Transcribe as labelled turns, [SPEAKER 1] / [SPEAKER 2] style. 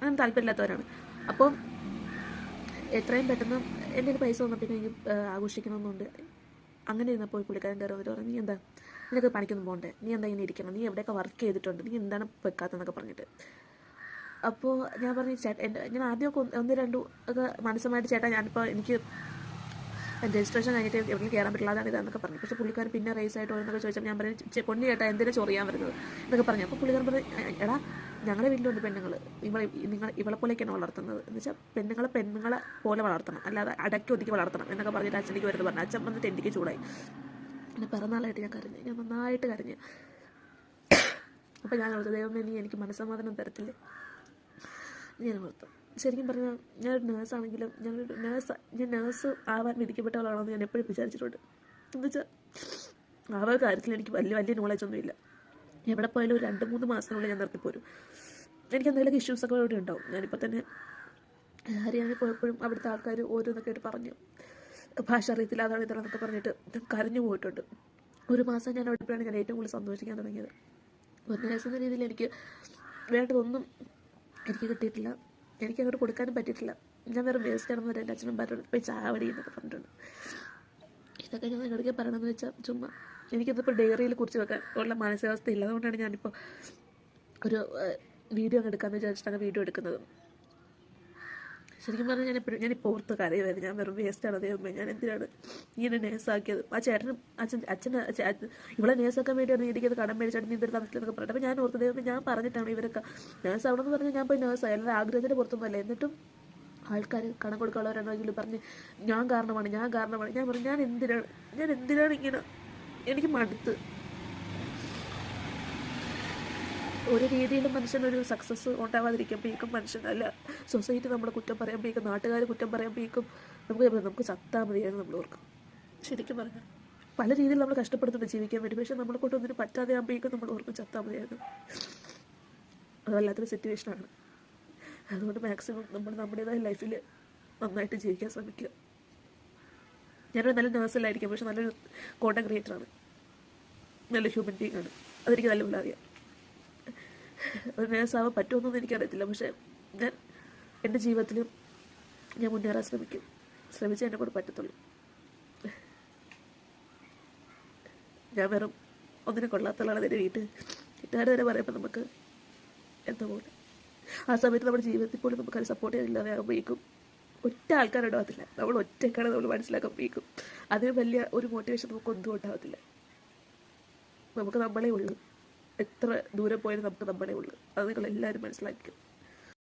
[SPEAKER 1] അങ്ങനെ താല്പര്യമില്ലാത്തവരാണ്. അപ്പോൾ എത്രയും പെട്ടെന്ന് എൻ്റെ ഒരു പൈസ വന്നാൽ പിന്നെ എനിക്ക് ആഘോഷിക്കണമെന്നുണ്ട്. അങ്ങനെ ഇരുന്നപ്പോൾ പുള്ളിക്കാരൻ കയറി വന്നിട്ട് പറഞ്ഞു, നീ എന്താ, നിനക്ക് പണിക്കൊന്നും പോകണ്ടേ, നീ എന്താ ഇങ്ങനെ ഇരിക്കണം, നീ എവിടെയൊക്കെ വർക്ക് ചെയ്തിട്ടുണ്ട്, നീ എന്താണ് വെക്കാത്തതെന്നൊക്കെ പറഞ്ഞിട്ട്. അപ്പോൾ ഞാൻ പറഞ്ഞു, ഞാൻ ആദ്യമൊക്കെ ഒന്ന് രണ്ടു ഒക്കെ മനസ്സുമായിട്ട് ചേട്ടാ ഞാനിപ്പോൾ എനിക്ക് രജിസ്ട്രേഷൻ കഴിഞ്ഞിട്ട് എവിടെയും കയറാൻ പറ്റില്ല, അതാണ് ഇതാന്നൊക്കെ പറഞ്ഞു. പക്ഷേ പുള്ളിക്കാരൻ പിന്നെ റേസ് ആയിട്ട് ഓരോന്നൊക്കെ ചോദിച്ചാൽ ഞാൻ പറഞ്ഞു, പൊന്നു ചേട്ടാ എന്തിനാ ചൊറിയാൻ വരുന്നത് എന്നൊക്കെ പറഞ്ഞു. അപ്പോൾ പുള്ളിക്കാരൻ പറഞ്ഞു, എടാ ഞങ്ങളുടെ വീട്ടിലുണ്ട് പെണ്ണുങ്ങൾ, നിങ്ങൾ ഇവളെ പോലെയൊക്കെയാണ് വളർത്തുന്നത് എന്ന് വെച്ചാൽ പെണ്ണുങ്ങളെ പോലെ വളർത്തണം, അല്ലാതെ അടക്കി ഒതുക്കി വളർത്തണം എന്നൊക്കെ പറഞ്ഞിട്ട് അച്ഛനിക്ക് വരുന്നത് പറഞ്ഞു. അച്ഛൻ വന്നിട്ട് എനിക്ക് ചൂടായി. എൻ്റെ പിറന്നാളായിട്ട് ഞാൻ കരഞ്ഞു, ഞാൻ നന്നായിട്ട് കരഞ്ഞു. അപ്പോൾ ഞാൻ ഓർത്തു, ദൈവമേ നീ എനിക്ക് മനസ്സമാധാനം തരത്തില്ലേ. ഞാൻ ഓർത്തു, ശരിക്കും പറഞ്ഞാൽ ഞാനൊരു നേഴ്സാണെങ്കിലും ഞാൻ നേഴ്സ് ആവാൻ വിധിക്കപ്പെട്ടവളാണെന്ന് ഞാൻ എപ്പോഴും വിചാരിച്ചിട്ടുണ്ട്. എന്നുവെച്ചാൽ ആ കാര്യത്തിൽ എനിക്ക് വലിയ നോളജൊന്നുമില്ല. എവിടെ പോയാലും ഒരു 2-3 മാസത്തിനുള്ളിൽ ഞാൻ നിർത്തിപ്പോരും. എനിക്ക് എന്തെങ്കിലുമൊക്കെ ഇഷ്യൂസൊക്കെ ഇവിടെ ഉണ്ടാവും. ഞാനിപ്പോൾ തന്നെ ഹരിയാനയിൽ പോയപ്പോഴും അവിടുത്തെ ആൾക്കാർ ഓരോന്നൊക്കെ ആയിട്ട് പറഞ്ഞു, ഭാഷ അറിയത്തില്ല, അതാണ് ഇതാണെന്നൊക്കെ പറഞ്ഞിട്ട് കരഞ്ഞു പോയിട്ടുണ്ട്. 1 മാസം ഞാൻ അവിടെ പോയാണ് ഞാൻ ഏറ്റവും കൂടുതൽ സന്തോഷിക്കാൻ തുടങ്ങിയത്. ഒരു നേഴ്സ് എന്ന രീതിയിൽ എനിക്ക് വേണ്ടതൊന്നും എനിക്ക് കിട്ടിയിട്ടില്ല, എനിക്ക് അങ്ങോട്ട് കൊടുക്കാനും പറ്റിയിട്ടില്ല. ഞാൻ വേറെ വേസ്റ്റാണെന്ന് വരെ എൻ്റെ അച്ഛനും പറഞ്ഞിട്ടുണ്ട്, പോയി ചാവടി എന്നൊക്കെ പറഞ്ഞിട്ടുണ്ട്. ഇതൊക്കെ ഞാൻ ഇടയ്ക്ക് പറയണമെന്ന് വെച്ചാൽ ചുമ്മാ എനിക്കിതിപ്പോൾ ഡയറിയിൽ കുറിച്ച് വെക്കാൻ ഉള്ള മാനസികാവസ്ഥ ഇല്ല. അതുകൊണ്ടാണ് ഞാനിപ്പോൾ ഒരു വീഡിയോ അങ്ങ് എടുക്കാമെന്ന് വിചാരിച്ചിട്ടാണ് വീഡിയോ എടുക്കുന്നത്. ശരിക്കും പറഞ്ഞാൽ ഞാനിപ്പോൾ ഓർത്ത് കരയുമായിരുന്നു, ഞാൻ വെറും വേസ്റ്റാണ് ദൈവമേ, ഞാൻ എന്തിനാണ് ഇങ്ങനെ നേഴ്സാക്കിയത്. ആ ചേട്ടനും അച്ഛൻ ഇവളെ നേഴ്സാക്കാൻ വേണ്ടിയാണ് എനിക്കത് കടം മേടിച്ചായിട്ട് നീ ഇതൊരു താമസിക്കുന്നൊക്കെ പറഞ്ഞിട്ട്. അപ്പോൾ ഞാൻ ഓർത്ത് ദൈവമേ, ഞാൻ പറഞ്ഞിട്ടാണ് ഇവരൊക്കെ നേഴ്സാവണമെന്ന് പറഞ്ഞാൽ ഞാൻ പോയി നേഴ്സായി, അല്ലാതെ ആഗ്രഹത്തിൻ്റെ പുറത്തൊന്നുമല്ല. എന്നിട്ടും ആൾക്കാർ കടം കൊടുക്കാനുള്ളവരാണെങ്കിലും പറഞ്ഞ് ഞാൻ കാരണമാണ്. ഞാൻ പറഞ്ഞു, ഞാൻ എന്തിനാണ് ഇങ്ങനെ, എനിക്ക് മടുത്ത്. ഒരു രീതിയിലും മനുഷ്യനൊരു സക്സസ് ഉണ്ടാവാതിരിക്കുമ്പോഴേക്കും മനുഷ്യനല്ല സൊസൈറ്റി നമ്മളെ കുറ്റം പറയുമ്പോഴേക്കും, നാട്ടുകാർ കുറ്റം പറയുമ്പോഴേക്കും നമുക്ക് ചത്താൽ മതിയായിരുന്നു നമ്മൾ ഓർക്കും. ശരിക്കും പറഞ്ഞാൽ പല രീതിയിൽ നമ്മൾ കഷ്ടപ്പെടുത്തുന്നുണ്ട് ജീവിക്കാൻ വേണ്ടി, പക്ഷേ നമ്മളെ കൊണ്ട് ഒന്നിനും പറ്റാതെ ആകുമ്പോഴേക്കും നമ്മൾ ഓർക്കും ചത്താൽ മതിയായിരുന്നു. അത് വല്ലാത്തൊരു സിറ്റുവേഷനാണ്. അതുകൊണ്ട് മാക്സിമം നമ്മൾ നമ്മുടേതായ ലൈഫിൽ നന്നായിട്ട് ജീവിക്കാൻ ശ്രമിക്കുക. ഞാനൊരു നല്ല നേഴ്സല്ലായിരിക്കും, പക്ഷെ നല്ലൊരു കോണ്ടന്റ് ക്രിയേറ്ററാണ്, നല്ല ഹ്യൂമൻ ബീങ് ആണ്, അതെനിക്ക് നല്ലപോലെ അറിയാം. ഒരു നേഴ്സാവാൻ പറ്റുമെന്നൊന്നും എനിക്കറിയത്തില്ല, പക്ഷേ ഞാൻ എൻ്റെ ജീവിതത്തിലും ഞാൻ മുന്നേറാൻ ശ്രമിച്ചേ എന്നെ കൊണ്ട് പറ്റത്തുള്ളൂ. ഞാൻ വെറും ഒന്നിനെ കൊള്ളാത്തതാണ് എൻ്റെ വീട്ടുകാർ തന്നെ പറയുമ്പോൾ നമുക്ക് എന്താ പോലെ. ആ സമയത്ത് നമ്മുടെ ജീവിതത്തിൽ പോലും നമുക്കത് സപ്പോർട്ട് ചെയ്യാനില്ലാതെ ആകുമ്പോഴേക്കും ഒറ്റ ആൾക്കാരുണ്ടാകത്തില്ല, നമ്മൾ ഒറ്റക്കാണ് നമ്മൾ മനസ്സിലാക്കുമ്പോഴേക്കും അതിന് വലിയ ഒരു മോട്ടിവേഷൻ നമുക്കൊന്നും ഉണ്ടാകത്തില്ല. നമുക്ക് നമ്മളേ ഉള്ളൂ, എത്ര ദൂരം പോയാലും നമുക്ക് നമ്മളേ ഉള്ളൂ. അത് നിങ്ങളെല്ലാവരും മനസ്സിലാക്കും.